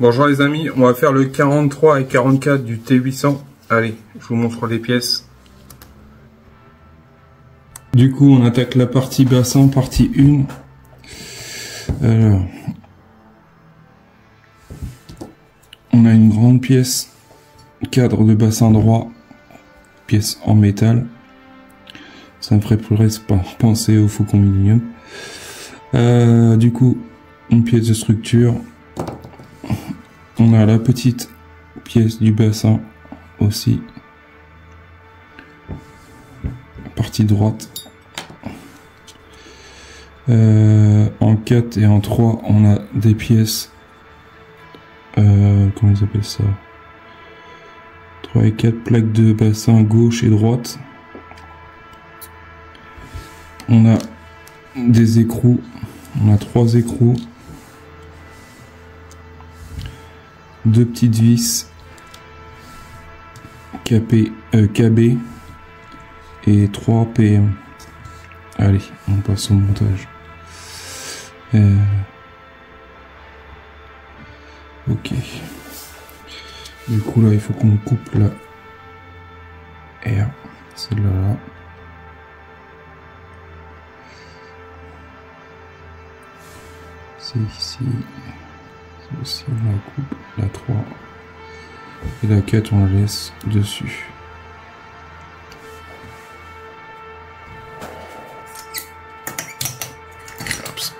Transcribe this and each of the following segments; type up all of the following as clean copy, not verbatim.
Bonjour les amis, on va faire le 43 et 44 du T800. Allez, je vous montre les pièces. Du coup, on attaque la partie bassin, partie 1. Alors, on a une grande pièce, cadre de bassin droit, pièce en métal. Ça me ferait plus penser au Faucon Millenium. Du coup, une pièce de structure. On a la petite pièce du bassin aussi. Partie droite. En 4 et en 3, on a des pièces. Comment ils appellent ça? 3 et 4 plaques de bassin gauche et droite. On a des écrous. On a 3 écrous. 2 petites vis KB et 3 PM. Allez, on passe au montage. Ok. Du coup là, il faut qu'on coupe la R, celle-là. C'est ici. Aussi on la coupe, la 3 et la 4 on la laisse dessus. Oups.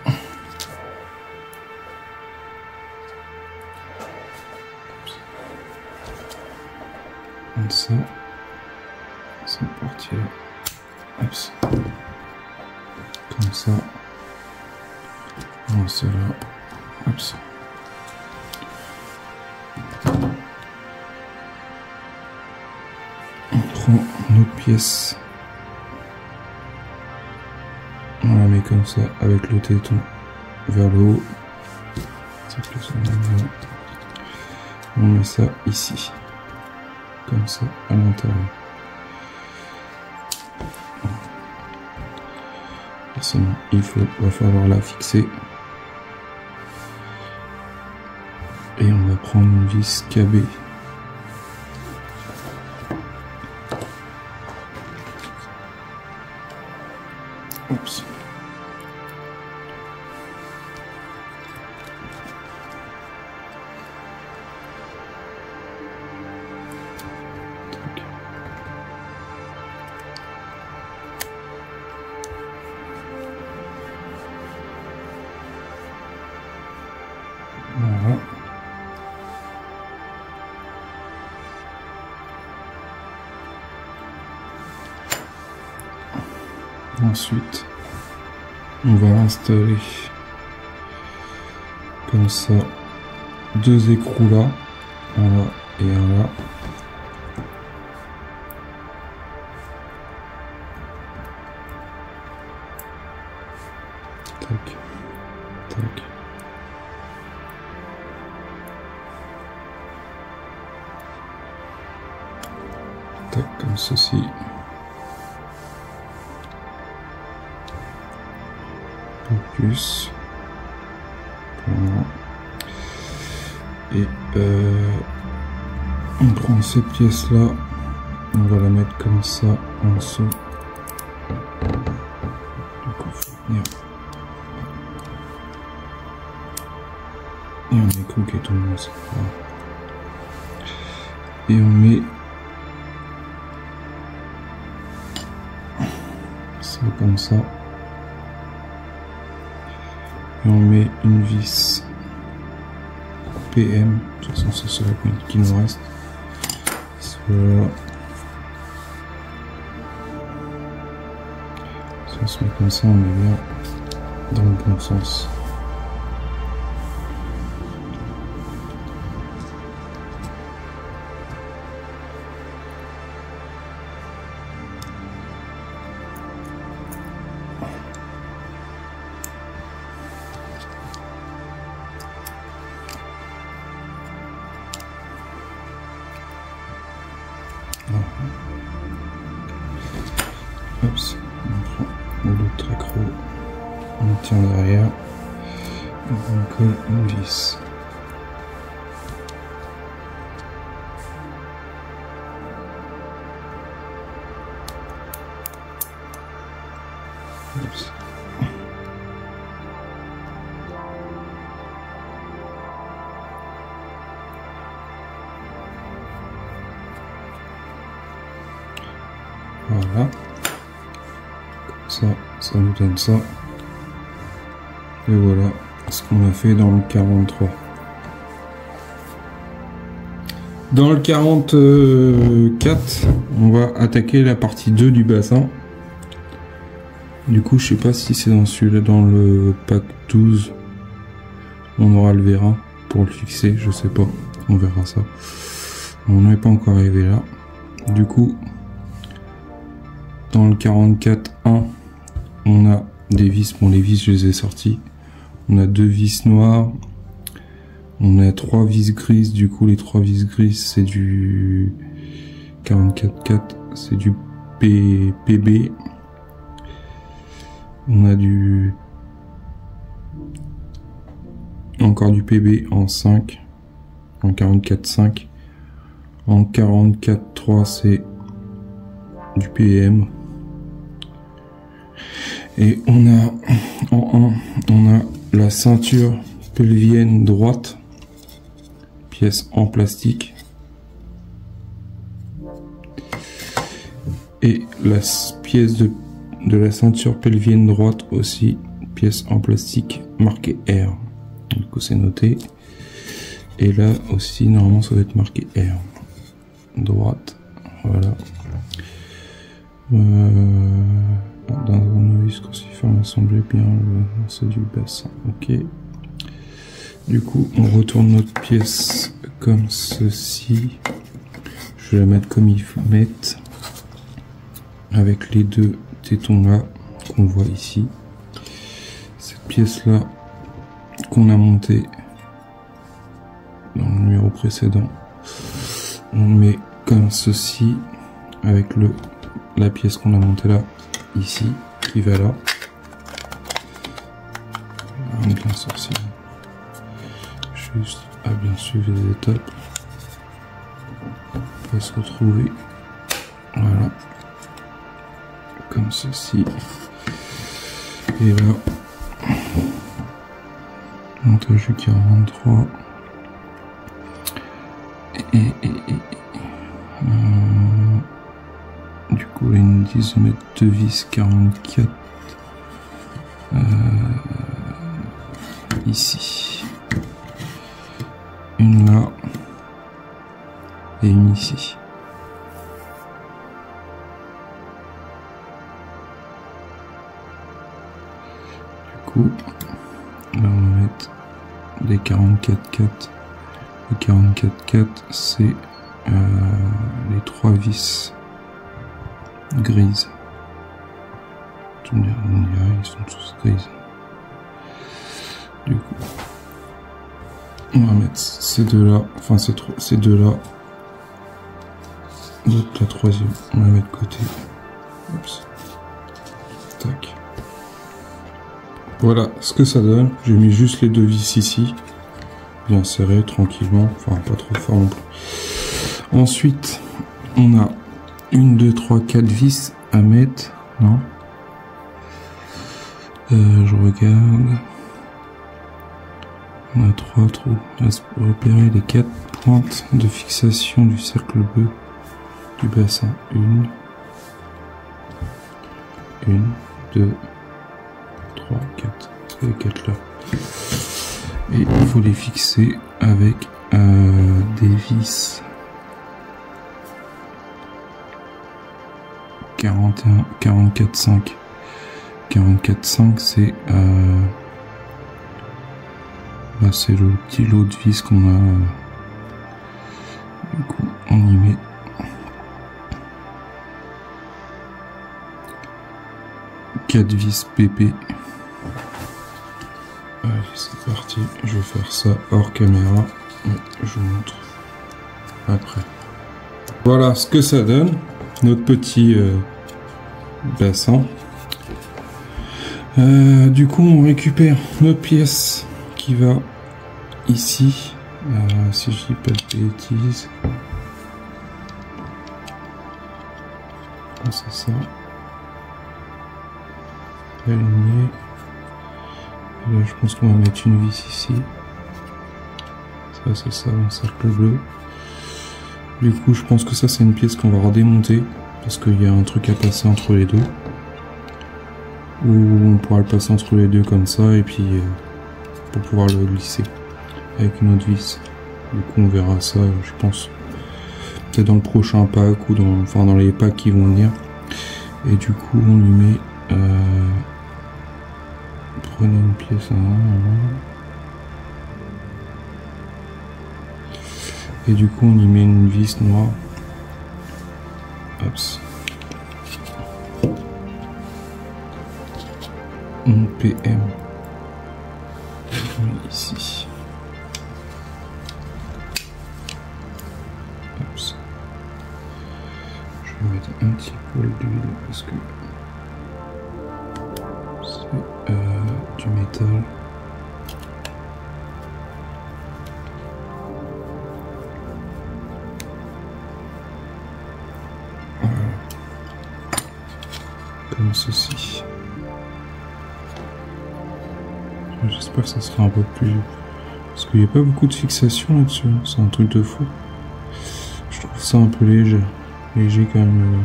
Comme ça, cette partie là, oups. Comme ça, on cela, oups. On prend notre pièce, on la met comme ça avec le téton vers le haut. On met ça ici, comme ça à l'intérieur. Forcément, va falloir la fixer. Et on va prendre une vis KB. Oups. Voilà. Ensuite, on va installer comme ça 2 écrous là, un là et un là. Tac, tac. Tac, comme ceci. Plus voilà. Et on prend cette pièce là, on va la mettre comme ça en dessous. Donc on faut venir et on écrou qui tombe ça. Et on met ça comme ça. Et on met une vis PM, de toute façon c'est cela qui nous reste. Voilà. Si on se met comme ça, on est bien dans le bon sens. Oups, on prend l'autre accro, on tient derrière, et on colle une vis. Oups. Voilà. Ça nous donne ça. Et voilà ce qu'on a fait dans le 43. Dans le 44, on va attaquer la partie 2 du bassin. Du coup, je sais pas si c'est dans celui-là, dans le pack 12. On aura le vérin pour le fixer, je sais pas. On verra ça. On n'est pas encore arrivé là. Du coup, dans le 44.1, on a des vis. Bon, les vis, je les ai sortis. On a 2 vis noires. On a 3 vis grises. Du coup, les 3 vis grises, c'est du 44.4. C'est du PB. On a encore du PB en 5. En 44.5. En 44.3, c'est du PM. Et on a en 1, on a la ceinture pelvienne droite, pièce en plastique, et la pièce de la ceinture pelvienne droite aussi, pièce en plastique marquée R. Du coup c'est noté. Et là aussi normalement ça doit être marqué R. Droite, voilà. Dans un novice cruciforme assemblé bien le morceau du bassin. Ok. Du coup, on retourne notre pièce comme ceci. Je vais la mettre comme ils mettent, avec les 2 tétons là qu'on voit ici. Cette pièce là qu'on a montée dans le numéro précédent, on le met comme ceci avec la pièce qu'on a montée là, ici, qui va là. On bien sorti. Juste à bien suivre les étapes. On va se retrouver. Voilà. Comme ceci. Et là. Montage du 43. Du coup, ils nous disent de mettre 2 vis 44 ici, une là et une ici. Du coup, là on va mettre des 44,4. Les 44,4, c'est les 3 vis grises. Tu me diras, ils sont tous grises. Du coup, on va mettre ces 2 là, enfin ces 2 là. Donc la 3e, on la met de côté. Oups. Tac. Voilà ce que ça donne. J'ai mis juste les 2 vis ici, bien serré, tranquillement, enfin pas trop fort non plus. Ensuite, on a 1, 2, 3, 4 vis à mettre, non? Je regarde. On a 3 trous. On va repérer les 4 pointes de fixation du cercle bleu du bassin. 1, 2, 3, 4. C'est les 4 là. Et il faut les fixer avec des vis 41, 44,5. 44,5 c'est c'est le petit lot de vis qu'on a. Du coup, on y met quatre vis PP. Allez, c'est parti. Je vais faire ça hors caméra. Et je vous montre après. Voilà ce que ça donne. Notre petit bassin. Du coup, on récupère notre pièce qui va ici. Si je dis pas de bêtises. C'est ça. aligné. Et là, je pense qu'on va mettre une vis ici. Ça, c'est ça, un cercle bleu. Du coup, je pense que ça, c'est une pièce qu'on va redémonter. Parce qu'il y a un truc à passer entre les deux. Ou on pourra le passer entre les deux comme ça. Et puis, pour pouvoir le glisser. Avec une autre vis. Du coup, on verra ça, je pense. Peut-être dans le prochain pack. Ou dans les packs qui vont venir. Et du coup, on lui met... prenez une pièce. Et du coup, on y met une vis noire. Hop. Une PM. Ici. Hop. Je vais mettre un petit peu d'huile parce que c'est du métal. Comme ceci. J'espère que ça sera un peu plus... Parce qu'il n'y a pas beaucoup de fixation là-dessus. C'est un truc de fou. Je trouve ça un peu léger. Léger quand même.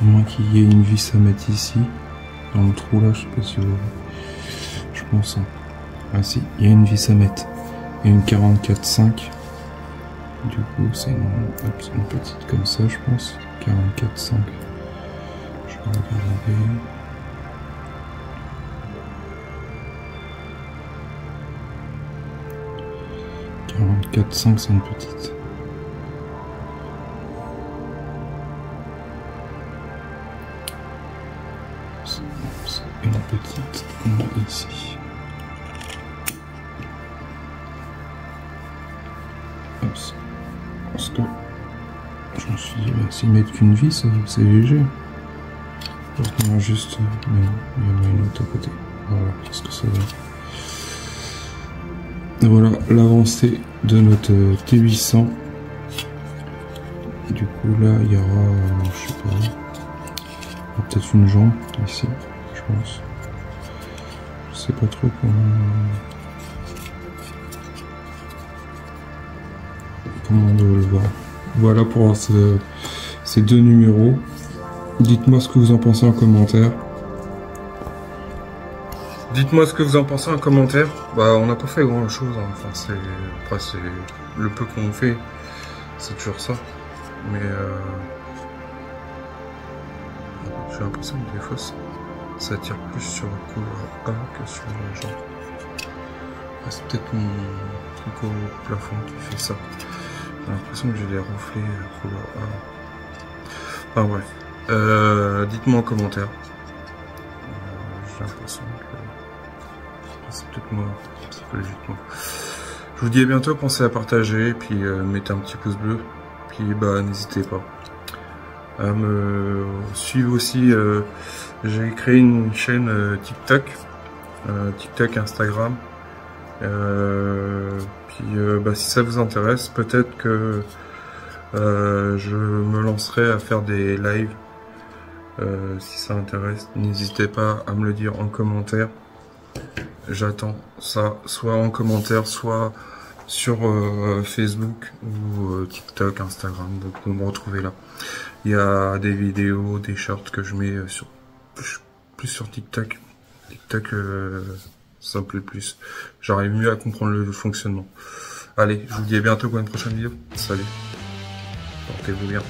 À moins qu'il y ait une vis à mettre ici. Dans le trou là, je sais pas si vous voyez. Je pense. Hein. Ah si, il y a une vis à mettre. Et une 44,5. Du coup, c'est une petite comme ça, je pense. 44,5. Je vais regarder. 44,5, c'est une petite. C'est une petite qu'on a ici. Parce que je me suis dit, bah, s'ils mettent qu'une vis, c'est léger. Donc on va juste... mais il y en a une autre à côté. Voilà, qu'est-ce que ça donne. Et voilà l'avancée de notre T800. Du coup là il y aura, je sais pas, peut-être une jambe ici, je pense. Je sais pas trop comment on doit le voir. Voilà pour ces deux numéros. Dites-moi ce que vous en pensez en commentaire. Dites-moi ce que vous en pensez en commentaire. Bah, on n'a pas fait grand chose. Hein. Enfin, après, c'est le peu qu'on fait. C'est toujours ça. Mais j'ai l'impression que des fois, ça tire plus sur le couleur A que sur la jambe. C'est peut-être mon truc au plafond qui fait ça. J'ai l'impression que j'ai des reflets couleur A. Enfin bref. Dites-moi en commentaire. J'ai l'impression que c'est peut-être moi, psychologiquement. Je vous dis à bientôt, pensez à partager, puis mettez un petit pouce bleu, puis bah n'hésitez pas à me suivre aussi. J'ai créé une chaîne TikTok, TikTok, Instagram. Puis bah, si ça vous intéresse, peut-être que je me lancerai à faire des lives. Si ça intéresse, n'hésitez pas à me le dire en commentaire. J'attends ça, soit en commentaire, soit sur Facebook ou TikTok, Instagram. Donc vous me retrouvez là. Il y a des vidéos, des shorts que je mets sur plus sur TikTok. TikTok, ça me plaît plus. J'arrive mieux à comprendre le fonctionnement. Allez, je vous dis à bientôt pour une prochaine vidéo. Salut. Portez-vous bien.